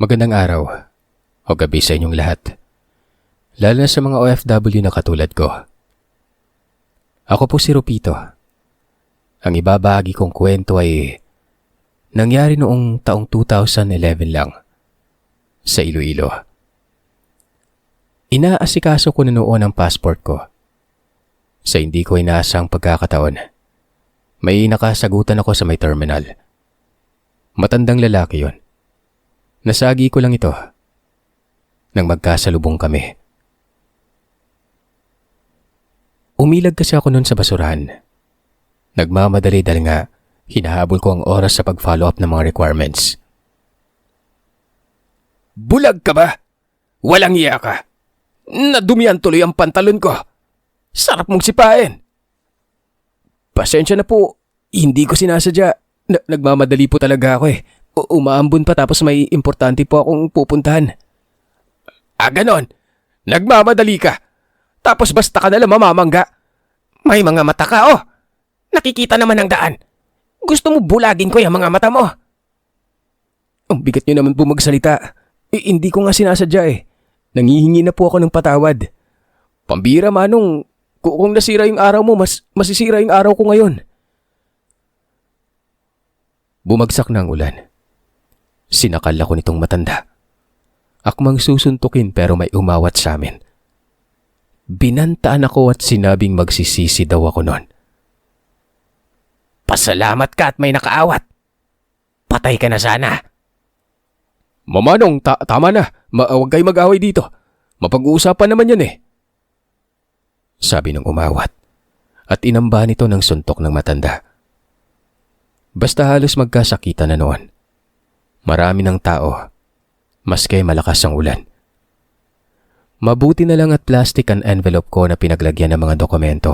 Magandang araw o gabi sa inyong lahat, lalo na sa mga OFW na katulad ko. Ako po si Rupito. Ang ibabahagi kong kwento ay nangyari noong taong 2011 lang sa Iloilo. Inaasikaso ko na noon ang passport ko. Sa hindi ko inaasang pagkakataon, may nakasagutan ako sa may terminal. Matandang lalaki yon. Nasagi ko lang ito nang magkasalubong kami. Umilag kasi ako noon sa basurahan. Nagmamadali dahil nga hinahabol ko ang oras sa pag-follow up ng mga requirements. Bulag ka ba? Walang iya ka. Nadumihan tuloy ang pantalon ko. Sarap mong sipain. Pasensya na po, hindi ko sinasadya. Nagmamadali po talaga ako eh. Umaambon pa tapos may importante po akong pupuntahan. Ganon. Nagmamadali ka. Tapos basta ka nalang mamamangga. May mga mata ka, oh. Nakikita naman ang daan. Gusto mo bulagin ko yung mga mata mo? Ang bigat nyo naman po magsalita. Hindi ko nga sinasadya eh. Nangihingi na po ako ng patawad. Pambira manong, kung nasira yung araw mo, mas masisira yung araw ko ngayon. Bumagsak na ang ulan. Sinakal ako nitong matanda. Akmang susuntukin pero may umawat sa amin. Binantaan ako at sinabing magsisisi daw ako noon. Pasalamat ka at may nakaawat. Patay ka na sana. Mamanong, tama na. Huwag kayo mag-away dito. Mapag-uusapan naman yan eh. Sabi ng umawat at inamba nito ng suntok ng matanda. Basta halos magkasakita na noon. Marami ng tao, maski malakas ang ulan. Mabuti na lang at plastic ang envelope ko na pinaglagyan ng mga dokumento.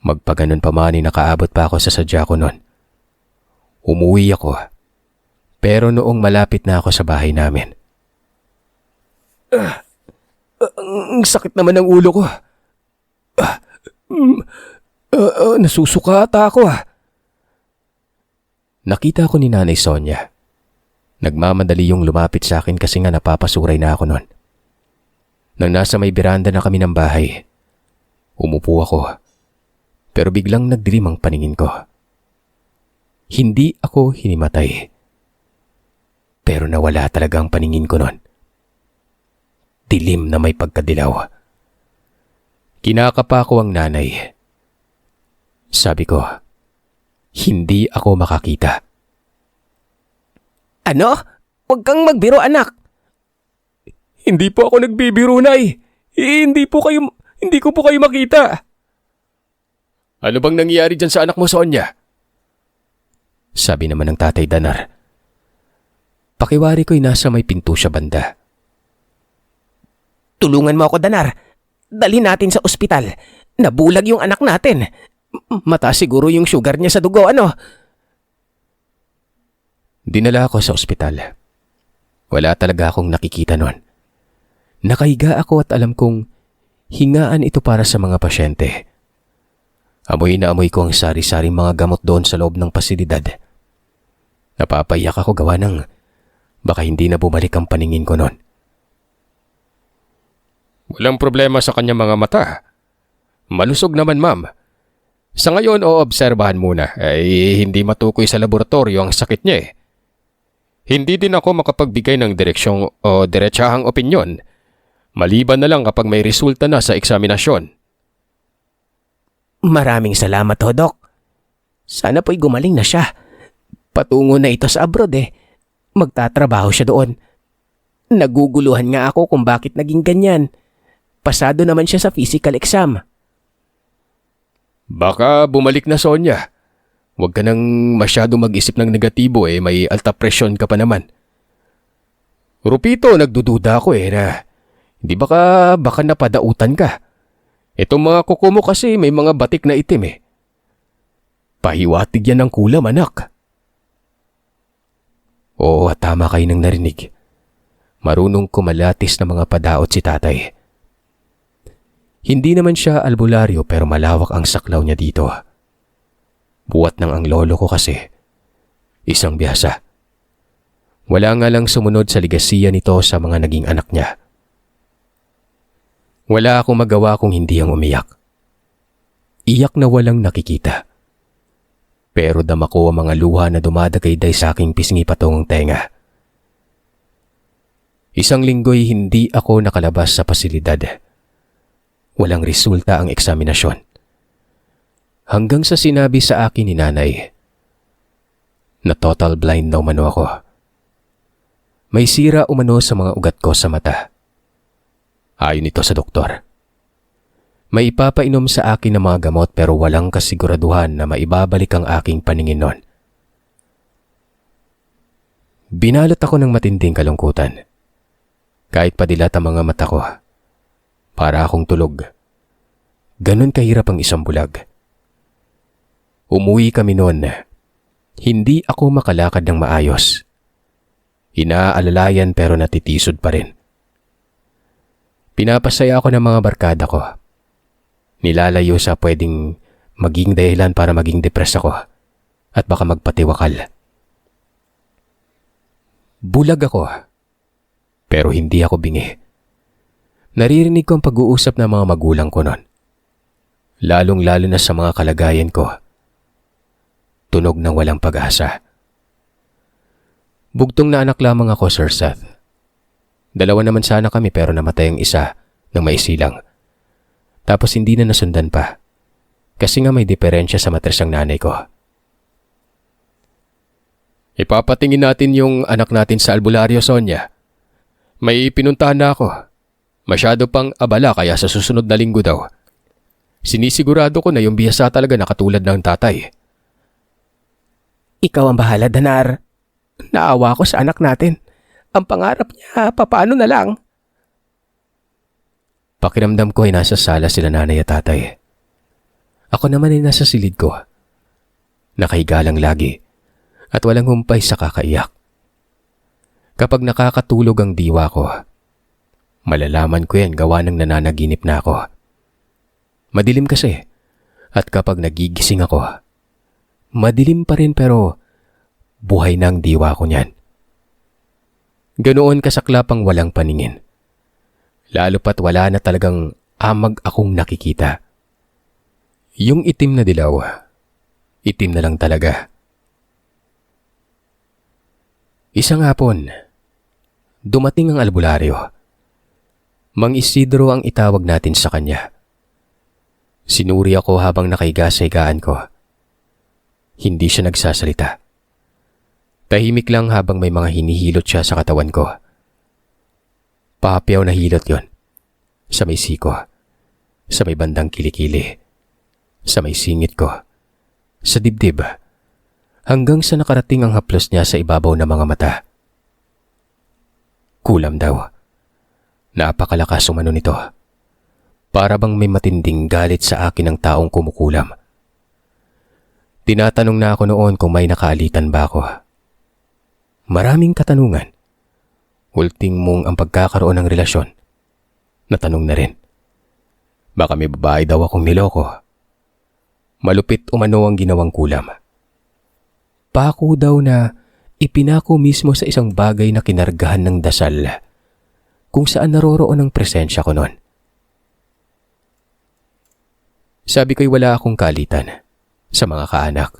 Magpaganon pa man ay nakaabot pa ako sa sadya ko noon. Umuwi ako, pero noong malapit na ako sa bahay namin. Ang sakit naman ng ulo ko. Nasusuka ata ako Nakita ko ni Nanay Sonia. Nagmamadali yung lumapit sa akin kasi nga napapasuray na ako noon. Nang nasa may beranda na kami ng bahay, umupo ako. Pero biglang nagdilim ang paningin ko. Hindi ako hinimatay. Pero nawala talaga ang paningin ko noon. Dilim na may pagkadilaw. Kinakapa ko ang nanay. Sabi ko, hindi ako makakita. Ano? Huwag kang magbiro, anak. Hindi po ako nagbibiro, Nay. Hindi ko po kayo makita. Ano bang nangyari dyan sa anak mo, Sonia? Sabi naman ng Tatay Danar. Pakiwari ko'y nasa may pinto siya banda. Tulungan mo ako, Danar. Dali natin sa ospital. Nabulag yung anak natin. Mataas siguro yung sugar niya sa dugo, ano? Dinala ako sa ospital. Wala talaga akong nakikita noon. Nakahiga ako at alam kong hingaan ito para sa mga pasyente. Amoy na amoy ko ang sari-saring mga gamot doon sa loob ng pasilidad. Napapayak ako gawa ng baka hindi na bumalik ang paningin ko noon. Walang problema sa kanyang mga mata. Malusog naman, ma'am. Sa ngayon, obserbahan muna. Hindi matukoy sa laboratorio ang sakit niya eh. Hindi din ako makapagbigay ng direksyong o diretsahang opinyon. Maliban na lang kapag may resulta na sa eksaminasyon. Maraming salamat ho, Dok. Sana po'y gumaling na siya. Patungo na ito sa abroad eh. Magtatrabaho siya doon. Naguguluhan nga ako kung bakit naging ganyan. Pasado naman siya sa physical exam. Baka bumalik na, Sonia. Huwag ka nang masyado mag-isip ng negatibo eh, may alta presyon ka pa naman. Rupito, nagdududa ako na hindi baka napadautan ka. Itong mga kuko mo kasi may mga batik na itim eh. Pahiwatig yan ng kulam, anak. Oo, tama kayo nang narinig. Marunong kumalatis ng mga padaot si tatay. Hindi naman siya albularyo pero malawak ang saklaw niya dito. Buwat ng ang lolo ko kasi. Isang biyasa. Wala nga lang sumunod sa ligasiya nito sa mga naging anak niya. Wala akong magawa kung hindi ang umiyak. Iyak na walang nakikita. Pero dama ko ang mga luha na dumadagayday sa aking pisngi patungong tenga. Isang linggo'y hindi ako nakalabas sa pasilidad. Walang resulta ang eksaminasyon. Hanggang sa sinabi sa akin ni nanay na total blind na umano ako. May sira umano sa mga ugat ko sa mata. Ayon ito sa doktor. May ipapainom sa akin ng mga gamot pero walang kasiguraduhan na maibabalik ang aking paningin nun. Binalot ako ng matinding kalungkutan. Kahit padilat ang mga mata ko. Para akong tulog. Ganon kahirap ang isang bulag. Umuwi kami noon. Hindi ako makalakad ng maayos. Inaalalayan pero natitisod pa rin. Pinapasaya ako ng mga barkada ko. Nilalayo sa pwedeng maging dahilan para maging depress ako at baka magpatiwakal. Bulag ako, pero hindi ako bingi. Naririnig ko ang pag-uusap ng mga magulang ko noon. Lalong-lalo na sa mga kalagayan ko. Tunog ng walang pag-asa. Bugtong na anak lamang ako, Sir Seth. Dalawa naman sana kami pero namatay ang isa ng maisilang. Tapos hindi na nasundan pa. Kasi nga may diferensya sa matres ang nanay ko. Ipapatingin natin yung anak natin sa albularyo, Sonia. May pinuntahan na ako. Masyado pang abala kaya sa susunod na linggo daw. Sinisigurado ko na yung biyasa talaga nakatulad ng tatay. Ikaw ang bahala, Danar. Naawa ko sa anak natin. Ang pangarap niya, papaano na lang? Pakiramdam ko ay nasa sala sila nanay at tatay. Ako naman ay nasa silid ko. Nakahiga lang lagi at walang humpay sa kakaiyak. Kapag nakakatulog ang diwa ko, malalaman ko yan gawa ng nananaginip na ako. Madilim kasi at kapag nagigising ako, madilim pa rin pero buhay na ang diwa ko niyan. Ganoon kasaklapang walang paningin. Lalo pat wala na talagang amag akong nakikita. Yung itim na dilaw, itim na lang talaga. Isang hapon, dumating ang albularyo. Mang Isidro ang itawag natin sa kanya. Sinuri ako habang nakahiga sa higaan ko. Hindi siya nagsasalita. Tahimik lang habang may mga hinihilot siya sa katawan ko. Pahapiaw na hilot yon. Sa may siko, sa may bandang kilikili, sa may singit ko, sa dibdib, hanggang sa nakarating ang haplos niya sa ibabaw ng mga mata. Kulam daw. Napakalakas umano nito. Para bang may matinding galit sa akin ang taong kumukulam. Tinatanong na ako noon kung may nakaalitan ba ako. Maraming katanungan. Ulting mong ang pagkakaroon ng relasyon. Natanong na rin. Baka may babae daw akong niloko. Malupit umano ang ginawang kulam. Pako daw na ipinako mismo sa isang bagay na kinargahan ng dasal kung saan naroroon ang presensya ko noon. Sabi ko'y wala akong kalitan sa mga kaanak.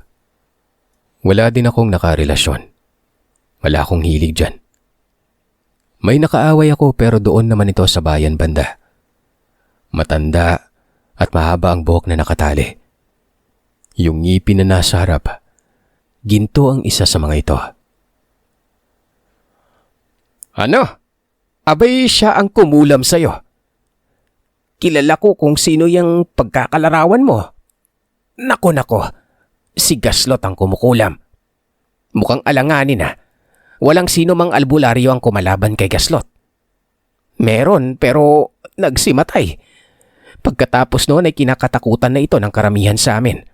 Wala din akong nakarelasyon. Wala akong hilig dyan. May nakaaway ako pero doon naman ito sa bayan banda. Matanda at mahaba ang buhok na nakatali. Yung ngipin na nasa harap, ginto ang isa sa mga ito. Ano? Abay siya ang kumulam sa'yo. Kilala ko kung sino yung pagkakalarawan mo. Nako, si Gaslot ang kumukulam. Mukhang alanganin na. Walang sino mang albularyo ang kumalaban kay Gaslot. Meron pero nagsimatay. Pagkatapos noon ay kinakatakutan na ito ng karamihan sa amin.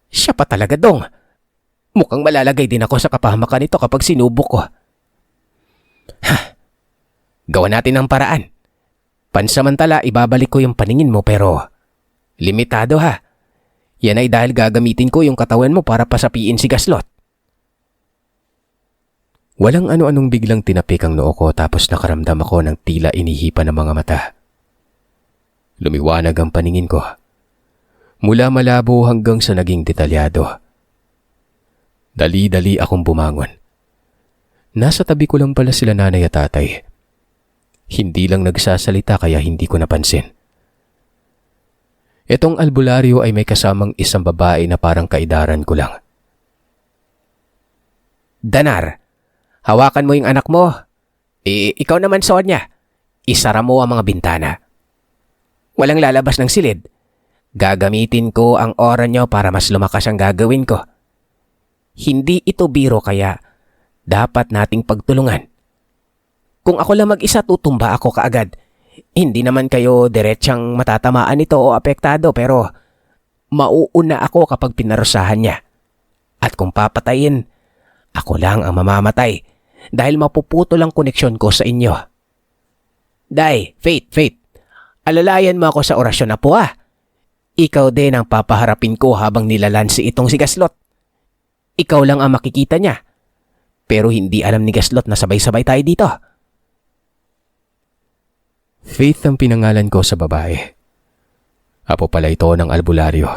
Siya pa talaga dong. Mukhang malalagay din ako sa kapahamakan nito kapag sinubok ko. Gawa natin ang paraan. Pansamantala ibabalik ko yung paningin mo pero limitado ha. Yan ay dahil gagamitin ko yung katawan mo para pasapiin si Gaslot. Walang ano-anong biglang tinapik ang noo ko tapos nakaramdam ako ng tila inihipan ng mga mata. Lumiwanag ang paningin ko. Mula malabo hanggang sa naging detalyado. Dali-dali akong bumangon. Nasa tabi ko lang pala sila nanay at tatay. Hindi lang nagsasalita kaya hindi ko napansin. Itong albularyo ay may kasamang isang babae na parang kaidaran ko lang. Danar, hawakan mo yung anak mo. Ikaw naman, Sonia. Isara mo ang mga bintana. Walang lalabas ng silid. Gagamitin ko ang aura nyo para mas lumakas ang gagawin ko. Hindi ito biro kaya dapat nating pagtulungan. Kung ako lang mag-isa, tutumba ako kaagad. Hindi naman kayo diretsang matatamaan ito o apektado pero mauuna ako kapag pinarusahan niya. At kung papatayin, ako lang ang mamamatay dahil mapuputo lang koneksyon ko sa inyo. Day, Faith, alalayan mo ako sa orasyon na po ah. Ikaw din ang papaharapin ko habang nilalansi itong si Gaslot. Ikaw lang ang makikita niya. Pero hindi alam ni Gaslot na sabay-sabay tayo dito. Faith ang pinangalan ko sa babae. Apo pala ito ng albularyo.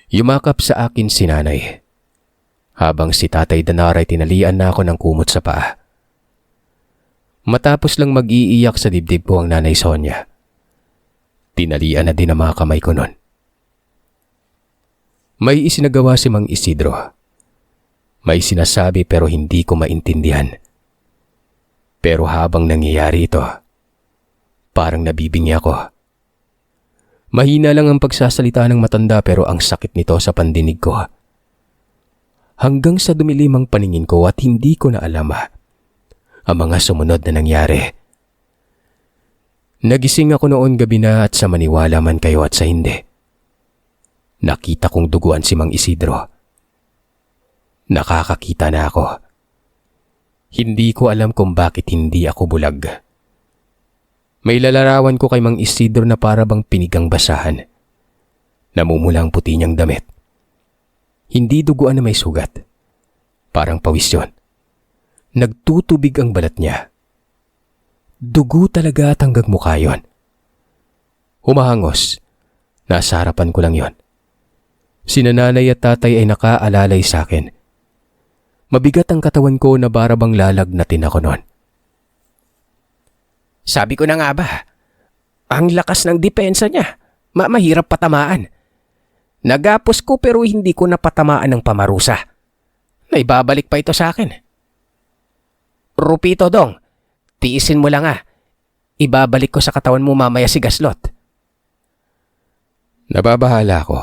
Yumakap sa akin si nanay. Habang si Tatay Danar ay tinalian na ako ng kumot sa paa. Matapos lang mag-iiyak sa dibdib ko ang nanay Sonia. Tinalian na din ang mga kamay ko nun. May isinagawa si Mang Isidro. May sinasabi pero hindi ko maintindihan. Pero habang nangyayari ito, parang nabibingi ako. Mahina lang ang pagsasalita ng matanda pero ang sakit nito sa pandinig ko. Hanggang sa dumilim ang paningin ko at hindi ko na alam ang mga sumunod na nangyari. Nagising ako noon gabi na at sa maniwala man kayo at sa hindi. Nakita kong duguan si Mang Isidro. Nakakakita na ako. Hindi ko alam kung bakit hindi ako bulag. May lalarawan ko kay Mang Isidro na para bang pinigang basahan. Namumula ang puti niyang damit. Hindi duguan na may sugat. Parang pawis yun. Nagtutubig ang balat niya. Dugo talaga at hanggang mukha yun. Humahangos. Nasa harapan ko lang yun. Sina nanay at tatay ay nakaalalay sa akin. Mabigat ang katawan ko na para bang lalagnatin ako noon. Sabi ko na nga ba, ang lakas ng depensa niya. Mahirap patamaan. Nagapos ko pero hindi ko napatamaan ng pamarusa. Naibabalik pa ito sa akin. Rupito dong, tiisin mo lang ah. Ibabalik ko sa katawan mo mamaya si Gaslot. Nababahala ako.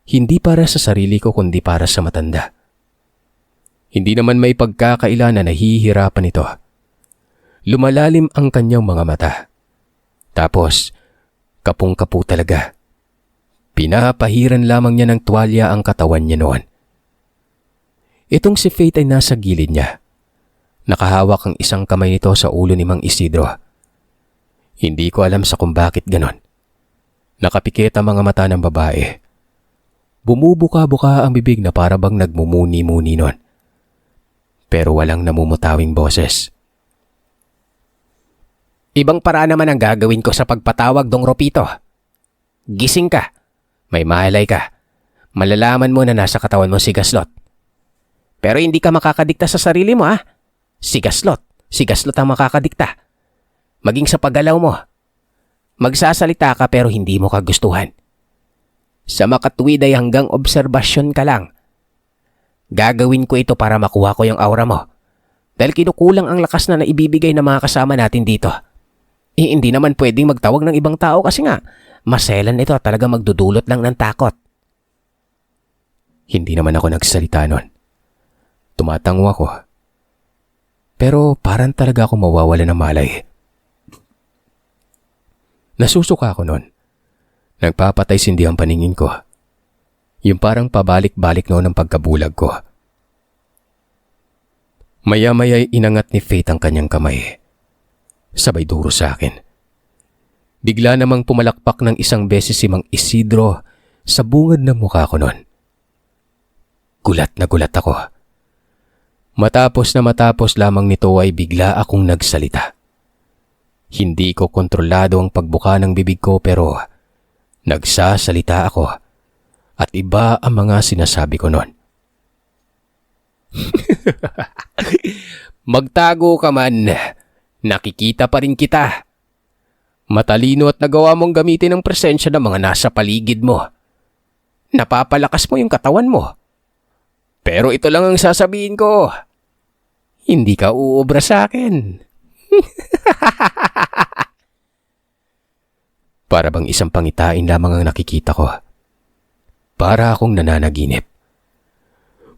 Hindi para sa sarili ko kundi para sa matanda. Hindi naman may pagkakaila na nahihirapan ito. Lumalalim ang kanyang mga mata. Tapos, kapung-kapu talaga. Pinapahiran lamang niya ng tuwalya ang katawan niya noon. Itong si Faith ay nasa gilid niya. Nakahawak ang isang kamay nito sa ulo ni Mang Isidro. Hindi ko alam sa kung bakit ganon. Nakapikit ang mga mata ng babae. Bumubuka-buka ang bibig na para bang nagmumuni-muni noon. Pero walang namumutawing boses. Ibang paraan naman ang gagawin ko sa pagpatawag dong Ropito. Gising ka. May mahalay ka. Malalaman mo na nasa katawan mo si Gaslot. Pero hindi ka makakadikta sa sarili mo ah. Si Gaslot ang makakadikta. Maging sa paggalaw mo. Magsasalita ka pero hindi mo kagustuhan. Sa makatuwid ay hanggang obserbasyon ka lang. Gagawin ko ito para makuha ko yung aura mo. Dahil kinukulang ang lakas na naibibigay ng mga kasama natin dito. Hindi naman pwedeng magtawag ng ibang tao kasi nga, maselan ito at talaga magdudulot lang ng takot. Hindi naman ako nagsalita nun. Tumatango ako. Pero parang talaga ako mawawala ng malay. Nasusuka ako nun. Nagpapatay sindi ang paningin ko. Yung parang pabalik-balik noon ang pagkabulag ko. Maya-maya'y inangat ni Faith ang kanyang kamay. Sabay duro sa akin. Bigla namang pumalakpak ng isang beses si Mang Isidro sa bungad ng mukha ko noon. Gulat na gulat ako. Matapos lamang nito ay bigla akong nagsalita. Hindi ko kontrolado ang pagbuka ng bibig ko pero nagsasalita ako at iba ang mga sinasabi ko noon. Magtago ka man, nakikita pa rin kita. Matalino at nagawa mong gamitin ang presensya ng mga nasa paligid mo. Napapalakas mo yung katawan mo. Pero ito lang ang sasabihin ko. Hindi ka uubra sa akin. Para bang isang pangitain lamang ang nakikita ko. Para akong nananaginip.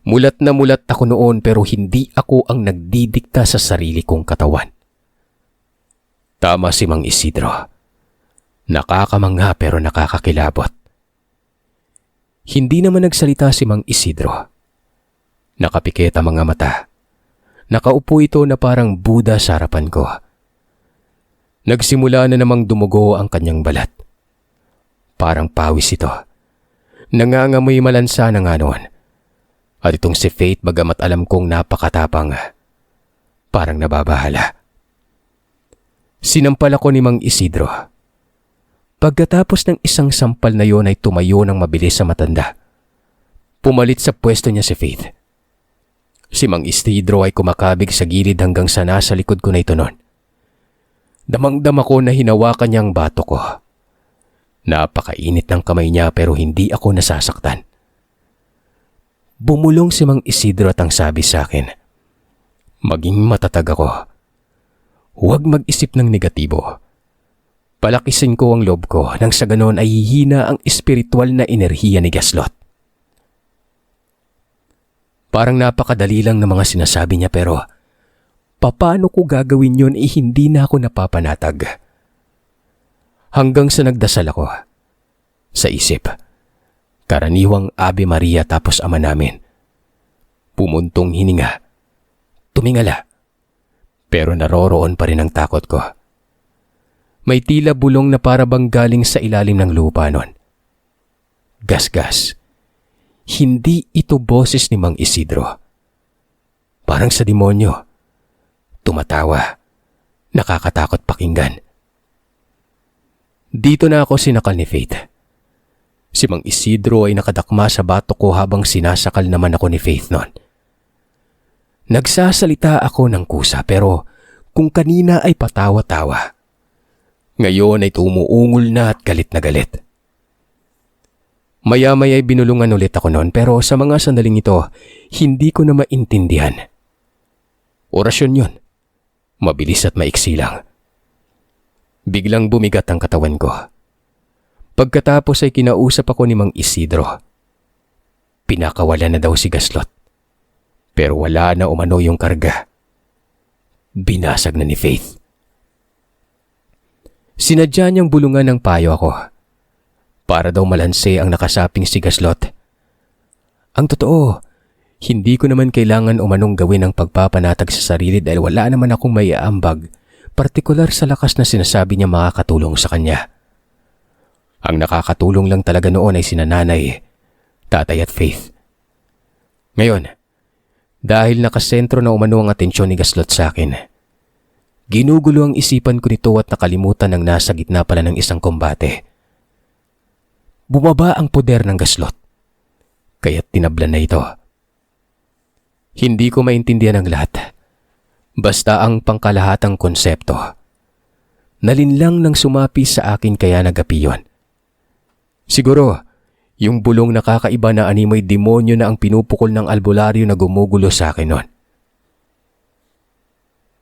Mulat na mulat ako noon pero hindi ako ang nagdidikta sa sarili kong katawan. Tama si Mang Isidro. Nakakamangha pero nakakakilabot. Hindi naman nagsalita si Mang Isidro. Nakapikit ang mga mata. Nakaupo ito na parang Buddha sa harapan ko. Nagsimula na namang dumugo ang kanyang balat. Parang pawis ito. Nangangamoy malansa na nga noon. At itong si Faith bagamat alam kong napakatapang, parang nababahala. Sinampal ako ni Mang Isidro. Pagkatapos ng isang sampal na yon ay tumayo ng mabilis sa matanda. Pumalit sa pwesto niya si Faith. Si Mang Isidro ay kumakabig sa gilid hanggang sa nasa likod ko na ito noon. Damang-dama ko na hinawakan niya ang bato ko. Napakainit ng kamay niya pero hindi ako nasasaktan. Bumulong si Mang Isidro at ang sabi sa akin, maging matatag ako. Huwag mag-isip ng negatibo. Palakisin ko ang loob ko nang sa ganon ay hihina ang espiritual na enerhiya ni Gaslot. Parang napakadali lang ng mga sinasabi niya pero paano ko gagawin yun hindi na ako napapanatag. Hanggang sa nagdasal ako. Sa isip, karaniwang Ave Maria tapos Ama Namin. Pumuntong hininga. Tumingala. Pero naroroon pa rin ang takot ko. May tila bulong na para bang galing sa ilalim ng lupa nun. Gas-gas. Hindi ito boses ni Mang Isidro. Parang sa demonyo. Tumatawa. Nakakatakot pakinggan. Dito na ako sinakal ni Faith. Si Mang Isidro ay nakadakma sa bato ko habang sinasakal naman ako ni Faith noon. Nagsasalita ako ng kusa pero kung kanina ay patawa-tawa. Ngayon ay tumuungol na at galit na galit. Maya-maya ay binulungan ulit ako noon pero sa mga sandaling ito, hindi ko na maintindihan. Orasyon yun. Mabilis at maiksi lang. Biglang bumigat ang katawan ko. Pagkatapos ay kinausap ako ni Mang Isidro. Pinakawala na daw si Gaslot. Pero wala na umano yung karga. Binasag na ni Faith. Sinadya niyang bulungan ng payo ako. Para daw malanse ang nakasaping si Gaslot. Ang totoo, hindi ko naman kailangan umanong gawin ang pagpapanatag sa sarili dahil wala naman akong may aambag, partikular sa lakas na sinasabi niya makakatulong sa kanya. Ang nakakatulong lang talaga noon ay sina nanay, tatay at Faith. Ngayon, dahil nakasentro na umano ang atensyon ni Gaslot sa akin, ginugulo ang isipan ko nito at nakalimutan ang nasa gitna pala ng isang kombate. Bumaba ang poder ng Gaslot, kaya't tinablan na ito. Hindi ko maintindihan ang lahat, basta ang pangkalahatang konsepto. Nalinlang nang sumapi sa akin kaya nagapi yun. Siguro, yung bulong nakakaiba na animoy demonyo na ang pinupukol ng albularyo na gumugulo sa akin noon.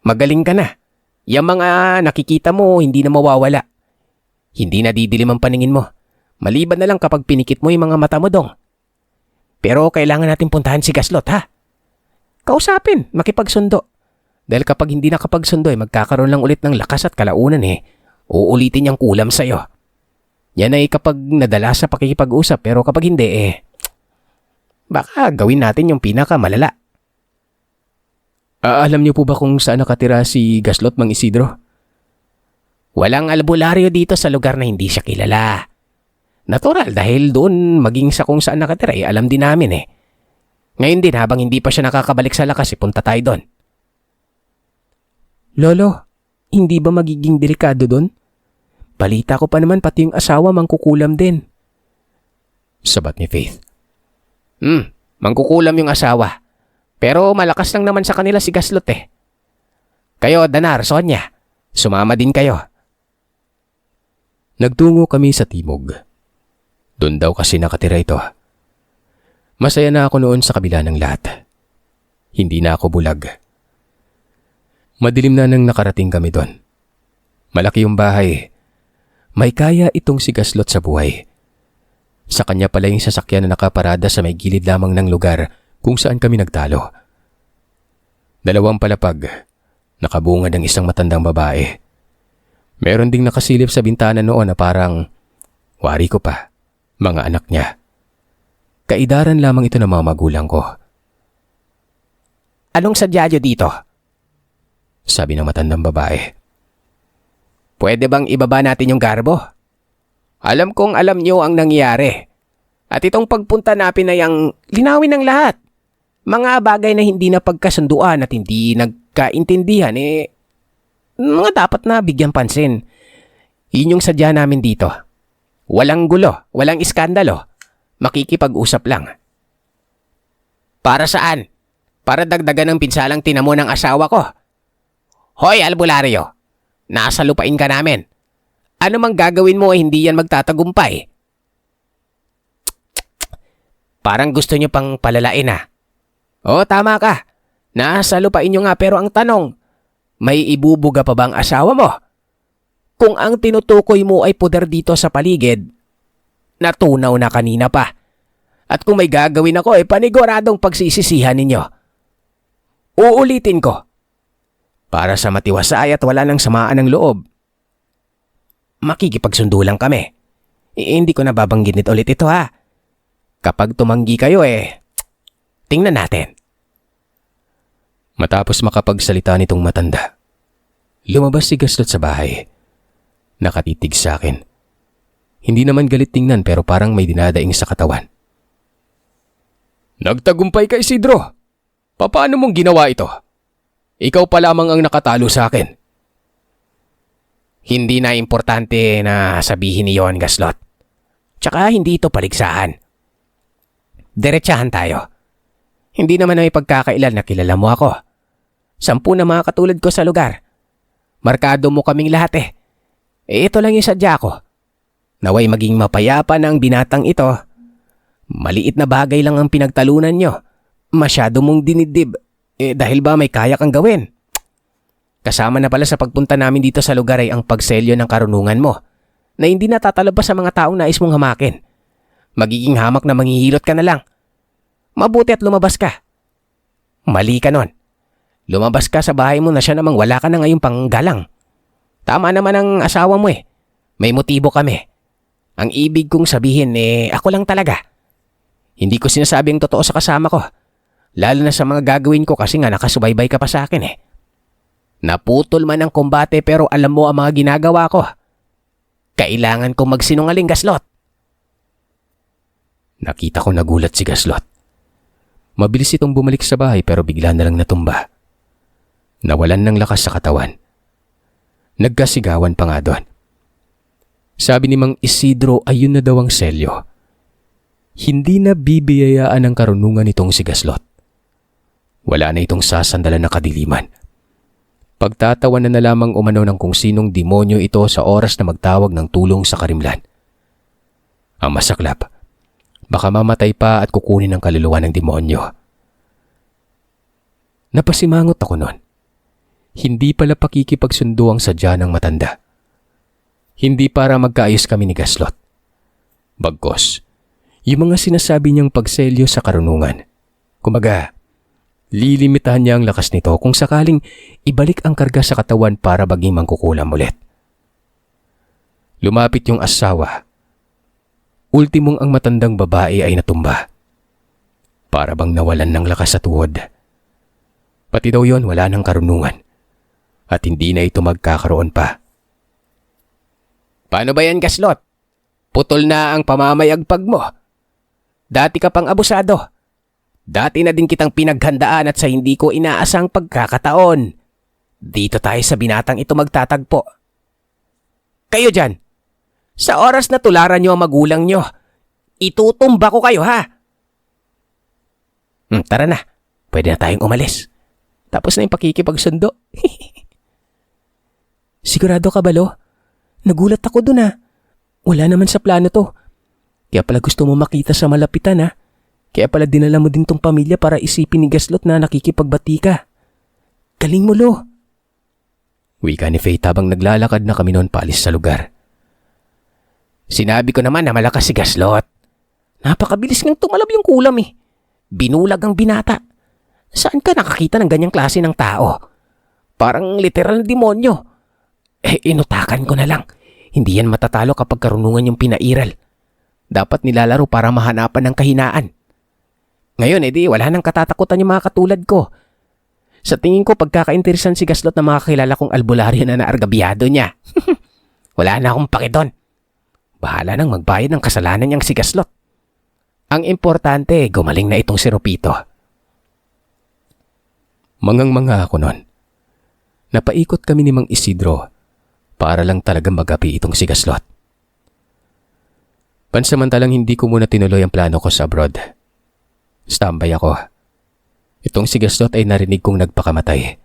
Magaling ka na. Yung mga nakikita mo hindi na mawawala. Hindi na didilim ang paningin mo. Maliban na lang kapag pinikit mo yung mga mata mo dong. Pero kailangan natin puntahan si Gaslot ha. Kausapin, makipagsundo. Dahil kapag hindi nakapagsundo ay magkakaroon lang ulit ng lakas at kalaunan uulitin niyang kulam sa'yo. Yan ay kapag nadala sa pakikipag-usap pero kapag hindi baka gawin natin yung pinakamalala. Alam niyo po ba kung saan nakatira si Gaslot, Mang Isidro? Walang albularyo dito sa lugar na hindi siya kilala. Natural dahil doon maging sa kung saan nakatira alam din namin Ngayon din habang hindi pa siya nakakabalik sa lakas, punta tayo doon. Lolo, hindi ba magiging delikado doon? Balita ko pa naman pati yung asawa mangkukulam din. Sabat ni Faith. Mangkukulam yung asawa. Pero malakas lang naman sa kanila si Gaslot eh. Kayo, Danar, Sonia, sumama din kayo. Nagtungo kami sa timog. Doon daw kasi nakatira ito. Masaya na ako noon sa kabila ng lahat. Hindi na ako bulag. Madilim na nang nakarating kami doon. Malaki yung bahay. May kaya itong si Gaslot sa buhay. Sa kanya pala yung sasakyan na nakaparada sa may gilid lamang ng lugar kung saan kami nagtalo. 2 palapag. Nakabungad ang isang matandang babae. Meron ding nakasilip sa bintana noon na parang, wari ko pa, mga anak niya. Kaidaran lamang ito ng mga magulang ko. Anong sadya dito? Sabi ng matandang babae. Pwede bang ibaba natin yung garbo? Alam kong alam niyo ang nangyari. At itong pagpunta natin ay ang linawin ng lahat. Mga bagay na hindi na pagkasunduan at hindi nagkaintindihan mga dapat na bigyan pansin. Yun yung sadya namin dito. Walang gulo, walang iskandalo. Makikipag-usap lang. Para saan? Para dagdagan ng pinsalang tinamo ng asawa ko. Hoy, albularyo. Nasa lupain ka namin. Ano mang gagawin mo ay hindi yan magtatagumpay. Parang gusto nyo pang palalain ah. Oo, tama ka. Nasa lupain nyo nga pero ang tanong, may ibubuga pa bang asawa mo? Kung ang tinutukoy mo ay puder dito sa paligid, natunaw na kanina pa. At kung may gagawin ako paniguradong pagsisisihan ninyo. Uulitin ko. Para sa matiwasay at wala nang samaan ng loob. Makikipagsundo lang kami. Hindi ko nababanggit ulit ito ha. Kapag tumanggi kayo tingnan natin. Matapos makapagsalita nitong matanda, lumabas si Gaslot sa bahay. Nakatitig sa akin. Hindi naman galit tingnan pero parang may dinadaing sa katawan. Nagtagumpay ka, Isidro. Paano mong ginawa ito? Ikaw pa lamang ang nakatalo sa akin. Hindi na importante na sabihin niyon, Gaslot. Tsaka hindi ito paligsahan. Diretsahan tayo. Hindi naman may pagkakailan na kilala mo ako. 10 na mga katulad ko sa lugar. Markado mo kaming lahat ito lang yung sadya ko. Naway maging mapayapa na ang binatang ito. Maliit na bagay lang ang pinagtalunan nyo. Masyado mong dinidib. Dahil ba may kaya kang gawin? Kasama na pala sa pagpunta namin dito sa lugar ay ang pagselyo ng karunungan mo na hindi natatalabas sa mga taong nais mong hamakin. Magiging hamak na manghihilot ka na lang. Mabuti at lumabas ka. Mali ka nun. Lumabas ka sa bahay mo na siya namang wala ka na ngayong panggalang. Tama naman ang asawa mo May motibo kami. Ang ibig kong sabihin ako lang talaga. Hindi ko sinasabing totoo sa kasama ko. Lalo na sa mga gagawin ko kasi nga nakasubaybay ka pa sa akin Naputol man ang kombate pero alam mo ang mga ginagawa ko. Kailangan kong magsinungaling, Gaslot. Nakita ko nagulat si Gaslot. Mabilis itong bumalik sa bahay pero bigla na lang natumba. Nawalan ng lakas sa katawan. Nagkasigawan pa nga doon. Sabi ni Mang Isidro ayun na daw ang selyo. Hindi na bibiyayaan ang karunungan nitong si Gaslot. Wala na itong sasandalan na kadiliman. Pagtatawanan na lamang umano ng kung sinong demonyo ito sa oras na magtawag ng tulong sa karimlan. Ang masaklap, baka mamatay pa at kukunin ang kaluluwa ng demonyo. Napasimangot ako noon. Hindi pala pakikipagsundo ang sadya ng matanda. Hindi para magkaayos kami ni Gaslot. Bagkos, yung mga sinasabi niyang pagselyo sa karunungan. Kumbaga, lilimitahan niya ang lakas nito kung sakaling ibalik ang karga sa katawan para baging mangkukulam ulit. Lumapit yung asawa. Ultimong ang matandang babae ay natumba. Para bang nawalan ng lakas sa tuhod. Pati daw yon wala ng karunungan. At hindi na ito magkakaroon pa. Paano ba yan, Gaslot? Putol na ang pamamayagpag mo. Dati ka pang abusado. Dati na din kitang pinaghandaan at sa hindi ko inaasang pagkakataon. Dito tayo sa binatang ito magtatagpo. Kayo dyan, sa oras na tularan nyo ang magulang nyo, itutumba ko kayo ha. Tara na, pwede na tayong umalis. Tapos na yung pakikipagsundo. Sigurado ka ba, Lo? Nagulat ako dun ha. Wala naman sa plano to. Kaya pala gusto mo makita sa malapitan ha. Kaya pala dinala mo din tong pamilya para isipin ni Gaslot na nakikipagbati ka. Galing mo, Lo. Wika ni Faith habang naglalakad na kami noon paalis sa lugar. Sinabi ko naman na malakas si Gaslot. Napakabilis ngang tumalab yung kulam eh. Binulag ang binata. Saan ka nakakita ng ganyang klase ng tao? Parang literal na demonyo. Inutakan ko na lang. Hindi yan matatalo kapag karunungan yung pinairal. Dapat nilalaro para mahanapan ng kahinaan. Ngayon, edi wala nang katatakutan yung mga katulad ko. Sa tingin ko, pagkakainteresan si Gaslot na mga kakilala kong albularyo na naargabyado niya. Wala na akong pake doon. Bahala nang magbayad ng kasalanan niyang si Gaslot. Ang importante, gumaling na itong si Rupito. Mangang-manga ako noon. Napaikot kami ni Mang Isidro para lang talaga magapi itong si Gaslot. Pansamantalang hindi ko muna tinuloy ang plano ko sa abroad. Standby ako. Itong si Gaslot ay narinig kong nagpakamatay.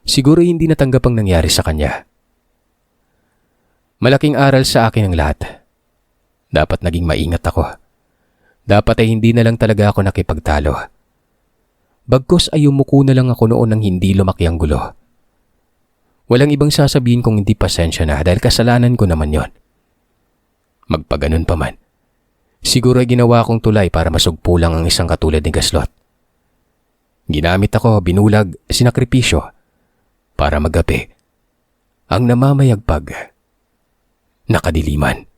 Siguro hindi natanggap ang nangyari sa kanya. Malaking aral sa akin ang lahat. Dapat naging maingat ako. Dapat ay hindi na lang talaga ako nakipagtalo. Bagkus ay umuko na lang ako noon nang hindi lumaki ang gulo. Walang ibang sasabihin kung hindi pasensya na dahil kasalanan ko naman yon. Magpaganon pa man. Siguro ay ginawa kong tulay para masugpo lang ang isang katulad ni Gaslot. Ginamit ako, binulag, sinakripisyo para magapi ang namamayagpag na kadiliman.